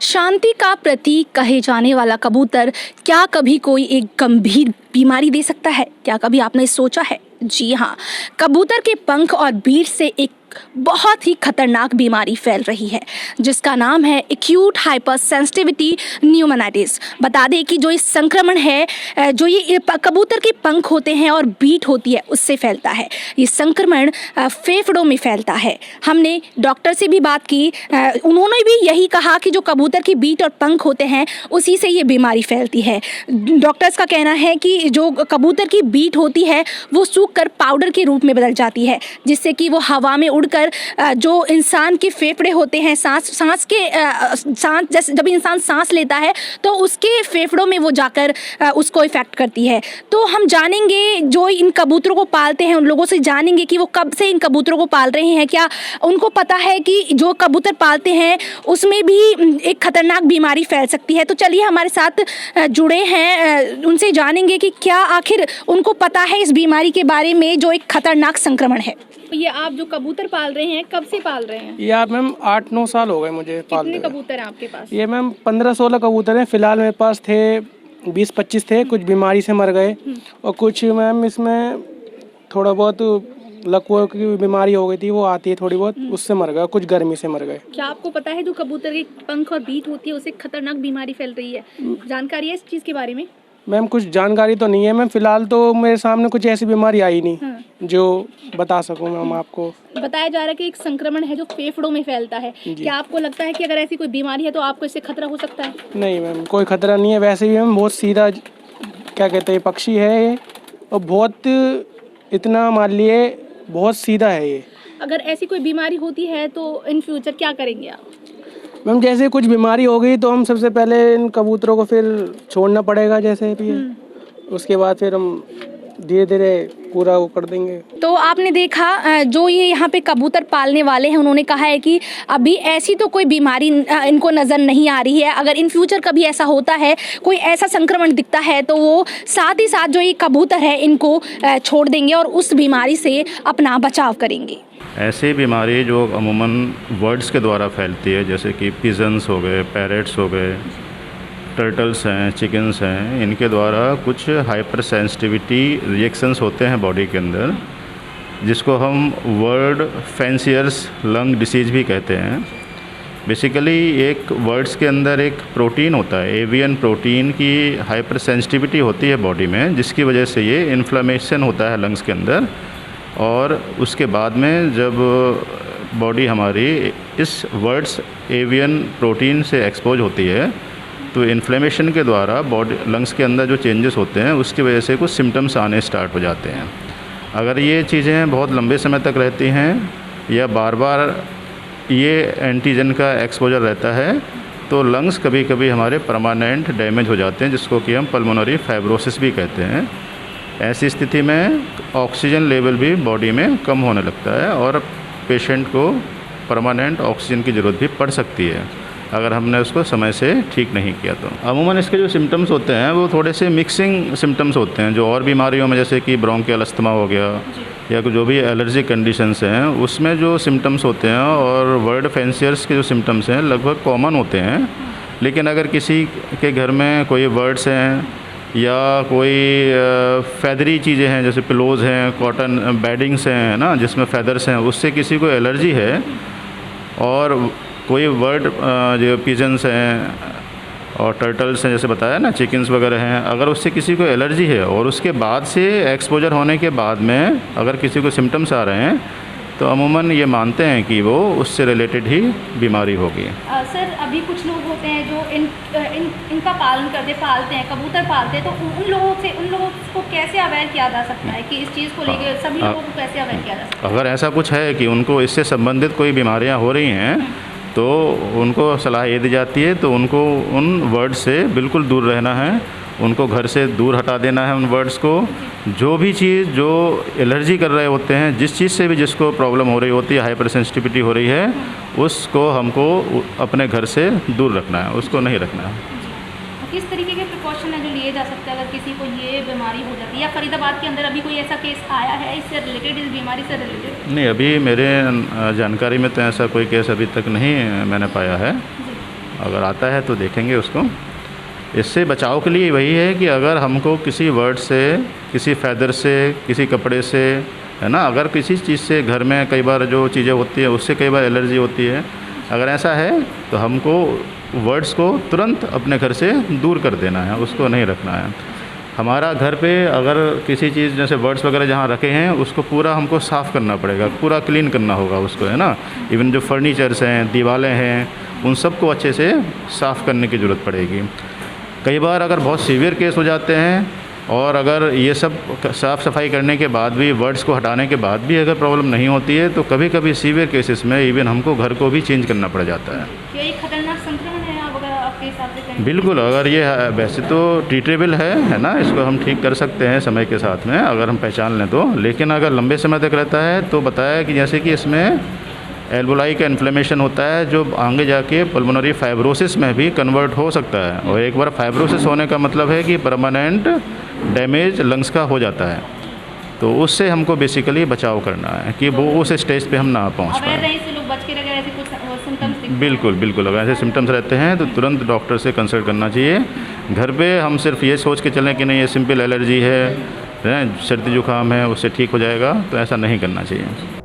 शांति का प्रतीक कहे जाने वाला कबूतर क्या कभी कोई एक गंभीर बीमारी दे सकता है? क्या कभी आपने सोचा है? जी हाँ, कबूतर के पंख और बीट से एक बहुत ही खतरनाक बीमारी फैल रही है जिसका नाम है एक्यूट हाइपर सेंसिटिविटी न्यूमोनाइटिस। बता दें कि जो इस संक्रमण है, जो ये कबूतर के पंख होते हैं और बीट होती है, उससे फैलता है। ये संक्रमण फेफड़ों में फैलता है। हमने डॉक्टर से भी बात की, उन्होंने भी यही कहा कि जो कबूतर की बीट और पंख होते हैं उसी से ये बीमारी फैलती है। डॉक्टर्स का कहना है कि जो कबूतर की बीट होती है वो सूख कर पाउडर के रूप में बदल जाती है, जिससे कि वो हवा में उड़कर जो इंसान के फेफड़े होते हैं, सांस जैसे जब इंसान सांस लेता है तो उसके फेफड़ों में वो जाकर उसको इफेक्ट करती है। तो हम जानेंगे, जो इन कबूतरों को पालते हैं उन लोगों से जानेंगे कि वो कब से इन कबूतरों को पाल रहे हैं, क्या उनको पता है कि जो कबूतर पालते हैं उसमें भी एक खतरनाक बीमारी फैल सकती है। तो चलिए हमारे साथ जुड़े हैं, उनसे जानेंगे कि क्या आखिर उनको पता है इस बीमारी के बारे में जो एक खतरनाक संक्रमण है। ये आप जो कबूतर पाल रहे हैं कब से पाल रहे हैं? ये आप मैम 8-9 साल हो गए मुझे पालते। कितने कबूतर हैं आपके पास? ये मैम 15-16 कबूतर हैं। फिलहाल मेरे पास थे 20-25 थे, कुछ बीमारी से मर गए और कुछ मैम इसमें थोड़ा बहुत लकवा की बीमारी हो गई थी, वो आती है थोड़ी बहुत, उससे मर गए। कुछ गर्मी से मर गए। क्या आपको पता है जो कबूतर के पंख और बीट होती है उससे खतरनाक बीमारी फैल रही है? जानकारी है इस चीज़ के बारे में? मैम कुछ जानकारी तो नहीं है मैम, फिलहाल तो मेरे सामने कुछ ऐसी बीमारी आई नहीं जो बता सकूं मैम आपको। बताया जा रहा है कि एक संक्रमण है जो फेफड़ों में फैलता है। क्या आपको लगता है कि अगर ऐसी कोई बीमारी है तो आपको इससे खतरा हो सकता है? नहीं मैम, कोई खतरा नहीं है। वैसे भी मैम बहुत सीधा, क्या कहते हैं, पक्षी है ये, और बहुत इतना मान लिए बहुत सीधा है ये। अगर ऐसी कोई बीमारी होती है तो इन फ्यूचर क्या करेंगे आप? मैम जैसे कुछ बीमारी हो गई तो हम सबसे पहले इन कबूतरों को फिर छोड़ना पड़ेगा जैसे भी है, उसके बाद फिर हम धीरे धीरे पूरा वो कर देंगे। तो आपने देखा, जो ये यहाँ पे कबूतर पालने वाले हैं उन्होंने कहा है कि अभी ऐसी तो कोई बीमारी इनको नज़र नहीं आ रही है। अगर इन फ्यूचर कभी ऐसा होता है, कोई ऐसा संक्रमण दिखता है, तो वो साथ ही साथ जो ये कबूतर है इनको छोड़ देंगे और उस बीमारी से अपना बचाव करेंगे। ऐसी बीमारी जो अमूमन बर्ड्स के द्वारा फैलती है, जैसे कि पिजन्स हो गए, पैरेट्स हो गए, टर्टल्स हैं, चिकन्स हैं, इनके द्वारा कुछ हाइपर सेंसिटिविटी रिएक्शंस होते हैं बॉडी के अंदर, जिसको हम वर्ड फैंसियर्स लंग डिसीज़ भी कहते हैं। बेसिकली एक वर्ड्स के अंदर एक प्रोटीन होता है, एवियन प्रोटीन की हाइपर सेंसिटिविटी होती है बॉडी में, जिसकी वजह से ये इन्फ्लेमेशन होता है लंग्स के अंदर। और उसके बाद में जब बॉडी हमारी इस वर्ड्स एवियन प्रोटीन से एक्सपोज होती है तो इन्फ्लेमेशन के द्वारा बॉडी लंग्स के अंदर जो चेंजेस होते हैं उसकी वजह से कुछ सिम्टम्स आने स्टार्ट हो जाते हैं। अगर ये चीज़ें बहुत लंबे समय तक रहती हैं या बार बार ये एंटीजन का एक्सपोजर रहता है तो लंग्स कभी कभी हमारे परमानेंट डैमेज हो जाते हैं, जिसको कि हम पल्मोनरी फाइब्रोसिस भी कहते हैं। ऐसी स्थिति में ऑक्सीजन लेवल भी बॉडी में कम होने लगता है और पेशेंट को परमानेंट ऑक्सीजन की ज़रूरत भी पड़ सकती है अगर हमने उसको समय से ठीक नहीं किया तो। अमूमन इसके जो सिम्टम्स होते हैं वो थोड़े से मिक्सिंग सिम्टम्स होते हैं, जो और बीमारियों में जैसे कि ब्रोंकियल अस्थमा हो गया या जो भी एलर्जी कंडीशंस हैं उसमें जो सिम्टम्स होते हैं, और वर्ड फैंसियर्स के जो सिम्टम्स हैं लगभग कॉमन होते हैं। लेकिन अगर किसी के घर में कोई वर्ड्स हैं या कोई फैदरी चीज़ें हैं, जैसे पिलोज़ हैं, कॉटन बेडिंग्स हैं ना, जिसमें फैदर्स हैं, उससे किसी को एलर्जी है, और कोई वर्ड जो पिजन्स हैं और टर्टल्स हैं जैसे बताया ना, चिकन्स वगैरह हैं, अगर उससे किसी को एलर्जी है और उसके बाद से एक्सपोजर होने के बाद में अगर किसी को सिम्टम्स आ रहे हैं तो अमूमन ये मानते हैं कि वो उससे रिलेटेड ही बीमारी होगी। सर, अभी कुछ लोग होते हैं जो इनका पालन पालते हैं, कबूतर पालते हैं, तो उन लोगों को कैसे अवेयर किया जा सकता है कि इस चीज़ को लेकर सभी लोगों को कैसे अवेयर किया जा सकता है? अगर ऐसा कुछ है कि उनको इससे संबंधित कोई बीमारियां हो रही हैं तो उनको सलाह ये दी जाती है तो उनको उन वर्ड से बिल्कुल दूर रहना है, उनको घर से दूर हटा देना है उन वर्ड्स को। जो भी चीज़ जो एलर्जी कर रहे होते हैं, जिस चीज़ से भी जिसको प्रॉब्लम हो रही होती है, हाइपर सेंसिटिविटी हो रही है, उसको हमको अपने घर से दूर रखना है, उसको नहीं रखना है। किस तरीके के प्रिकॉशन है जो लिए जा सकते हैं अगर किसी को ये बीमारी हो जाती है? या फरीदाबाद के अंदर अभी कोई ऐसा केस आया है इससे रिलेटेड, इस बीमारी से रिलेटेड? नहीं, अभी मेरे जानकारी में तो ऐसा कोई केस अभी तक नहीं मैंने पाया है। अगर आता है तो देखेंगे उसको। इससे बचाव के लिए वही है कि अगर हमको किसी वर्ड से, किसी फैदर से, किसी कपड़े से, है ना, अगर किसी चीज़ से घर में कई बार जो चीज़ें होती है उससे कई बार एलर्जी होती है, अगर ऐसा है तो हमको वर्ड्स को तुरंत अपने घर से दूर कर देना है, उसको नहीं रखना है। हमारा घर पे अगर किसी चीज़ जैसे वर्ड्स वगैरह जहाँ रखे हैं उसको पूरा हमको साफ़ करना पड़ेगा, पूरा क्लीन करना होगा उसको, है ना। इवन जो फर्नीचर्स हैं, दीवारें हैं, उन सबको अच्छे से साफ़ करने की ज़रूरत पड़ेगी। कई बार अगर बहुत सीवियर केस हो जाते हैं और अगर ये सब साफ़ सफाई करने के बाद भी, वर्ड्स को हटाने के बाद भी अगर प्रॉब्लम नहीं होती है तो कभी कभी सीवियर केसेस में इवन हमको घर को भी चेंज करना पड़ जाता है। क्या ये खतरनाक संक्रमण है अगर आपके हिसाब से कहें? बिल्कुल, अगर ये वैसे तो ट्रीटेबल है ना, इसको हम ठीक कर सकते हैं समय के साथ में अगर हम पहचान लें तो। लेकिन अगर लंबे समय तक रहता है तो बताया कि जैसे कि इसमें एल्वोलाई का इन्फ्लेमेशन होता है जो आगे जाके पल्मोनरी फाइब्रोसिस में भी कन्वर्ट हो सकता है। और एक बार फाइब्रोसिस होने का मतलब है कि परमानेंट डैमेज लंग्स का हो जाता है। तो उससे हमको बेसिकली बचाव करना है कि वो उस स्टेज पे हम ना पहुंच पाए। लोग बच के रहे, ऐसे कुछ सिम्टम्स बिल्कुल बिल्कुल, अगर ऐसे सिम्टम्स रहते हैं तो तुरंत डॉक्टर से कंसल्ट करना चाहिए। घर पे हम सिर्फ ये सोच के चलें कि नहीं ये सिंपल एलर्जी है, सर्दी जुकाम है, उससे ठीक हो जाएगा, तो ऐसा नहीं करना चाहिए।